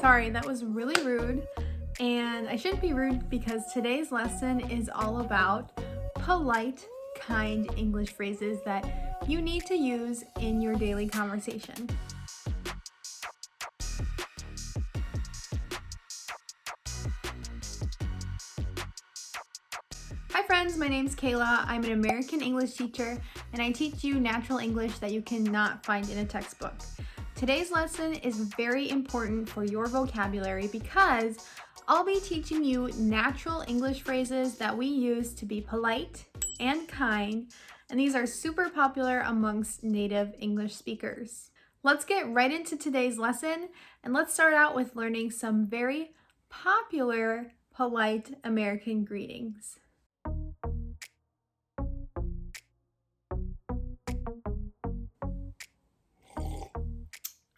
Sorry, that was really rude. And I shouldn't be rude because today's lesson is all about polite, kind English phrases that you need to use in your daily conversation. Hi friends, my name's Kayla. I'm an American English teacher and I teach you natural English that you cannot find in a textbook. Today's lesson is very important for your vocabulary because I'll be teaching you natural English phrases that we use to be polite and kind, and these are super popular amongst native English speakers. Let's get right into today's lesson, and let's start out with learning some very popular polite American greetings.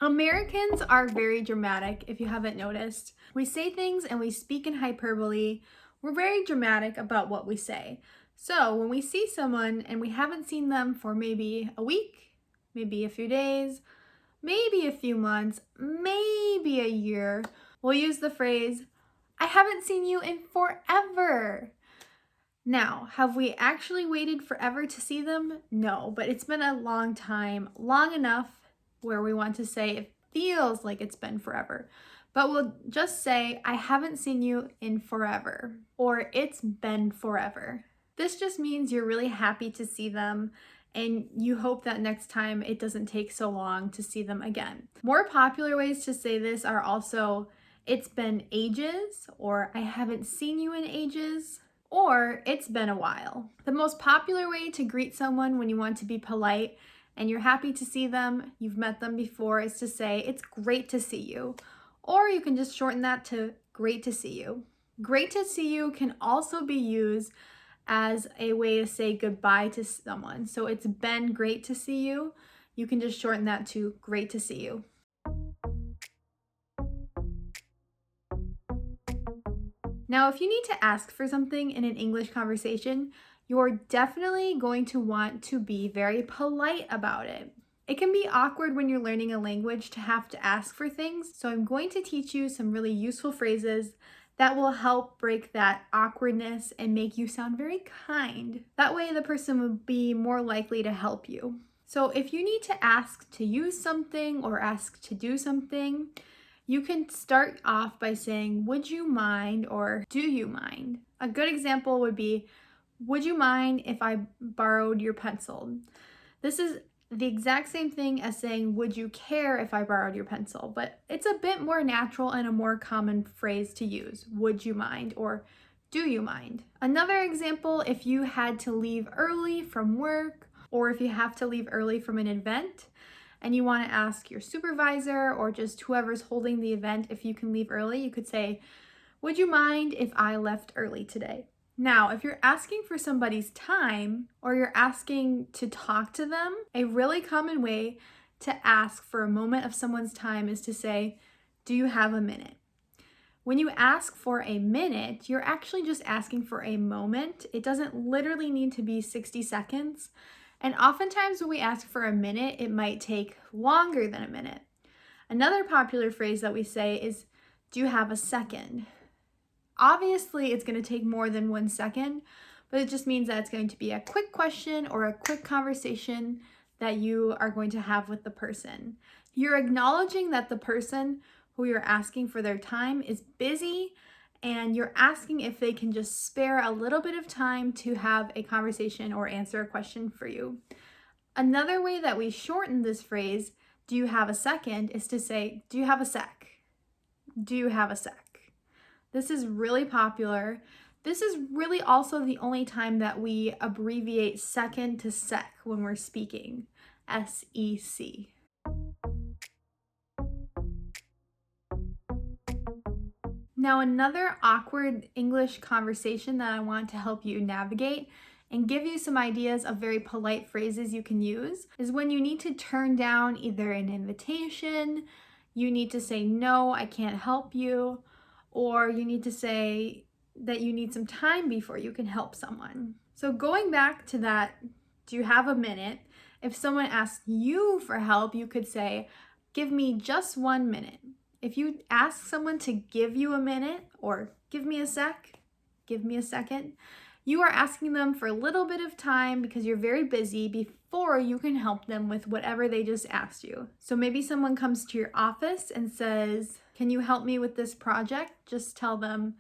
Americans are very dramatic, if you haven't noticed. We say things and we speak in hyperbole. We're very dramatic about what we say. So when we see someone and we haven't seen them for maybe a week, maybe a few days, maybe a few months, maybe a year, we'll use the phrase, "I haven't seen you in forever." Now, have we actually waited forever to see them? No, but it's been a long time, long enough where we want to say it feels like it's been forever. But we'll just say, "I haven't seen you in forever," or "it's been forever." This just means you're really happy to see them and you hope that next time it doesn't take so long to see them again. More popular ways to say this are also, "It's been ages," or "I haven't seen you in ages," or "It's been a while." The most popular way to greet someone when you want to be polite and you're happy to see them, you've met them before, is to say, "It's great to see you." Or you can just shorten that to "great to see you." "Great to see you" can also be used as a way to say goodbye to someone. So "It's been great to see you." You can just shorten that to "great to see you." Now, if you need to ask for something in an English conversation, you're definitely going to want to be very polite about it. It can be awkward when you're learning a language to have to ask for things, so I'm going to teach you some really useful phrases that will help break that awkwardness and make you sound very kind. That way the person will be more likely to help you. So if you need to ask to use something or ask to do something, you can start off by saying, "Would you mind?" or "Do you mind?" A good example would be, "Would you mind if I borrowed your pencil?" This is the exact same thing as saying, "Would you care if I borrowed your pencil?" But it's a bit more natural and a more common phrase to use, "Would you mind?" or "Do you mind?" Another example, if you had to leave early from work, or if you have to leave early from an event, and you want to ask your supervisor or just whoever's holding the event if you can leave early, you could say, "Would you mind if I left early today?" Now, if you're asking for somebody's time or you're asking to talk to them, a really common way to ask for a moment of someone's time is to say, "Do you have a minute?" When you ask for a minute, you're actually just asking for a moment. It doesn't literally need to be 60 seconds. And oftentimes when we ask for a minute, it might take longer than a minute. Another popular phrase that we say is, "Do you have a second?" Obviously, it's going to take more than 1 second, but it just means that it's going to be a quick question or a quick conversation that you are going to have with the person. You're acknowledging that the person who you're asking for their time is busy, and you're asking if they can just spare a little bit of time to have a conversation or answer a question for you. Another way that we shorten this phrase, "Do you have a second?" is to say, "Do you have a sec?" "Do you have a sec?" This is really popular. This is really also the only time that we abbreviate second to sec when we're speaking, SEC. Now, another awkward English conversation that I want to help you navigate and give you some ideas of very polite phrases you can use is when you need to turn down either an invitation, you need to say, "No, I can't help you," or you need to say that you need some time before you can help someone. So going back to that, "Do you have a minute?" If someone asks you for help, you could say, "Give me just 1 minute." If you ask someone to give you a minute or give me a second, you are asking them for a little bit of time because you're very busy before you can help them with whatever they just asked you. So maybe someone comes to your office and says, "Can you help me with this project?" Just tell them,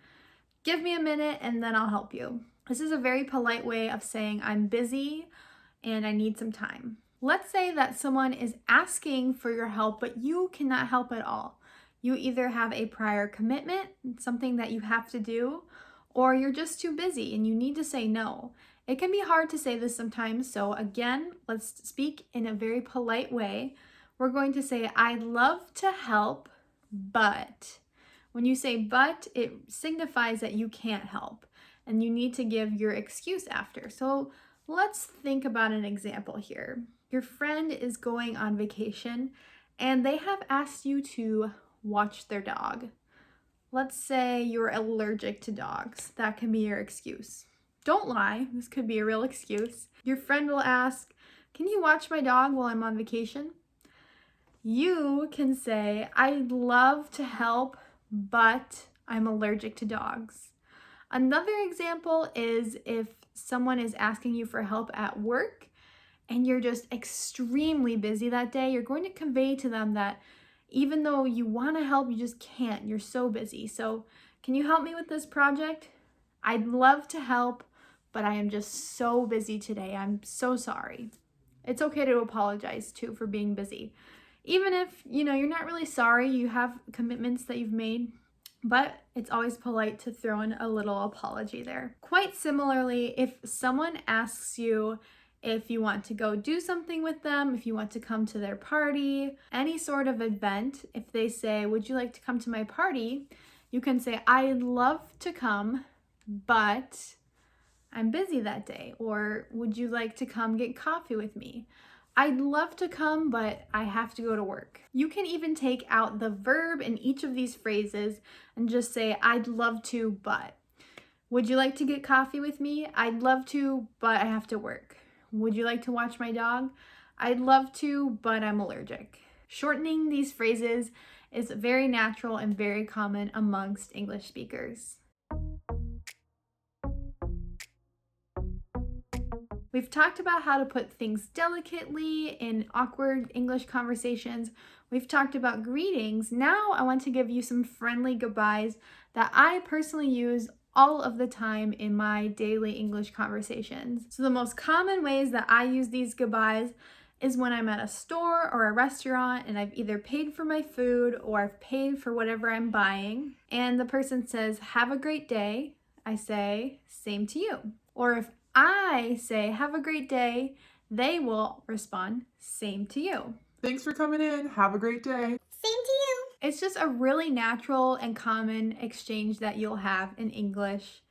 "Give me a minute and then I'll help you." This is a very polite way of saying I'm busy and I need some time. Let's say that someone is asking for your help, but you cannot help at all. You either have a prior commitment, something that you have to do, or you're just too busy and you need to say no. It can be hard to say this sometimes, so again, let's speak in a very polite way. We're going to say, "I'd love to help, but." When you say but, it signifies that you can't help and you need to give your excuse after. So let's think about an example here. Your friend is going on vacation and they have asked you to watch their dog. Let's say you're allergic to dogs. That can be your excuse. Don't lie. This could be a real excuse. Your friend will ask, "Can you watch my dog while I'm on vacation?" You can say, "I'd love to help, but I'm allergic to dogs." Another example is if someone is asking you for help at work and you're just extremely busy that day, you're going to convey to them that even though you want to help, you just can't. You're so busy. So, "Can you help me with this project?" "I'd love to help, but I am just so busy today. I'm so sorry." It's okay to apologize too for being busy. Even if, you're not really sorry, you have commitments that you've made, but it's always polite to throw in a little apology there. Quite similarly, if someone asks you if you want to go do something with them, if you want to come to their party, any sort of event, if they say, "Would you like to come to my party?" you can say, "I'd love to come, but I'm busy that day." Or, "Would you like to come get coffee with me?" "I'd love to come, but I have to go to work." You can even take out the verb in each of these phrases and just say, "I'd love to, but." "Would you like to get coffee with me?" "I'd love to, but I have to work." "Would you like to watch my dog?" "I'd love to, but I'm allergic." Shortening these phrases is very natural and very common amongst English speakers. We've talked about how to put things delicately in awkward English conversations. We've talked about greetings. Now I want to give you some friendly goodbyes that I personally use all of the time in my daily English conversations. So the most common ways that I use these goodbyes is when I'm at a store or a restaurant and I've either paid for my food or I've paid for whatever I'm buying, and the person says, "Have a great day," I say, "Same to you." Or if I say, "Have a great day," they will respond, "Same to you." Thanks for coming in. Have a great day. Same to you. It's just a really natural and common exchange that you'll have in English,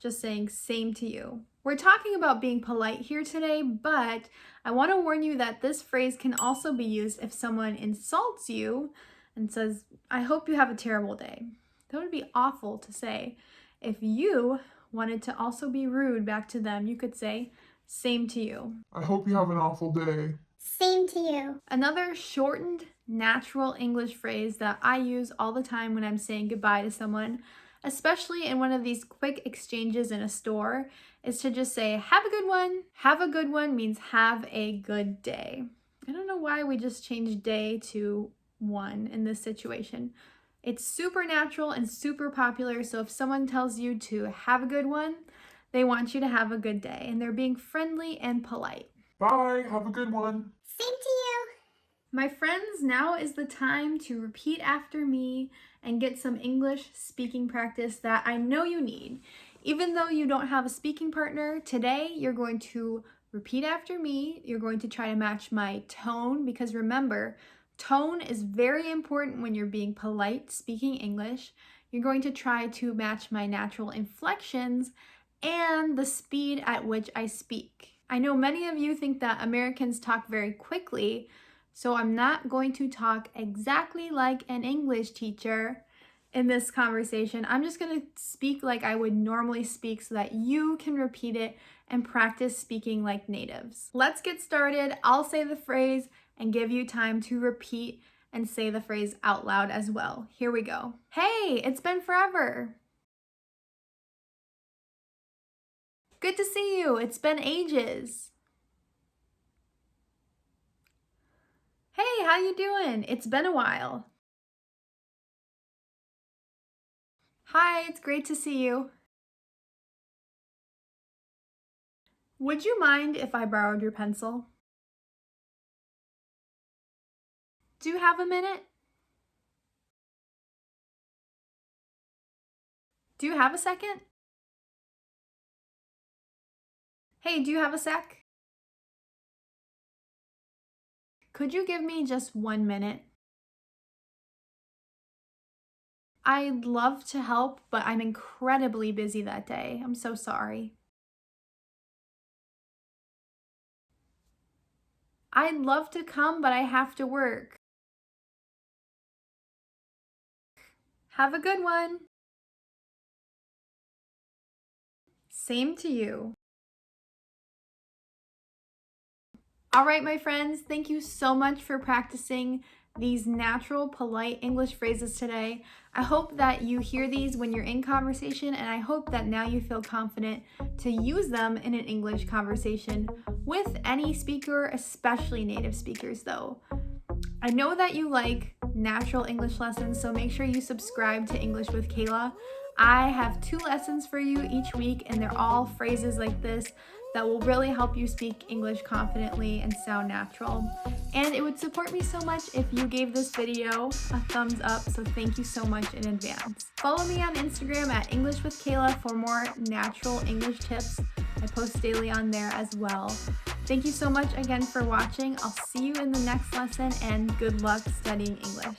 just saying "same to you." We're talking about being polite here today, but I want to warn you that this phrase can also be used if someone insults you and says, "I hope you have a terrible day." That would be awful to say. If you wanted to also be rude back to them, you could say, "Same to you." I hope you have an awful day. Same to you. Another shortened, natural English phrase that I use all the time when I'm saying goodbye to someone, especially in one of these quick exchanges in a store, is to just say, "Have a good one." Have a good one means have a good day. I don't know why we just changed day to one in this situation. It's super natural and super popular, so if someone tells you to have a good one, they want you to have a good day, and they're being friendly and polite. Bye. Have a good one. Same to you. My friends, now is the time to repeat after me and get some English speaking practice that I know you need. Even though you don't have a speaking partner, today you're going to repeat after me. You're going to try to match my tone because remember, tone is very important when you're being polite speaking English. You're going to try to match my natural inflections and the speed at which I speak. I know many of you think that Americans talk very quickly, so I'm not going to talk exactly like an English teacher in this conversation. I'm just going to speak like I would normally speak so that you can repeat it and practice speaking like natives. Let's get started. I'll say the phrase and give you time to repeat and say the phrase out loud as well. Here we go. Hey, it's been forever. Good to see you. It's been ages. Hey, how you doing? It's been a while. Hi, it's great to see you. Would you mind if I borrowed your pencil? Do you have a minute? Do you have a second? Hey, do you have a sec? Could you give me just 1 minute? I'd love to help, but I'm incredibly busy that day. I'm so sorry. I'd love to come, but I have to work. Have a good one. Same to you. All right, my friends, thank you so much for practicing these natural, polite English phrases today. I hope that you hear these when you're in conversation, and I hope that now you feel confident to use them in an English conversation with any speaker, especially native speakers though. I know that you like natural English lessons, so make sure you subscribe to English with Kayla. I have 2 lessons for you each week, and they're all phrases like this that will really help you speak English confidently and sound natural. And it would support me so much if you gave this video a thumbs up, so thank you so much in advance. Follow me on Instagram at English with Kayla for more natural English tips. I post daily on there as well. Thank you so much again for watching. I'll see you in the next lesson, and good luck studying English.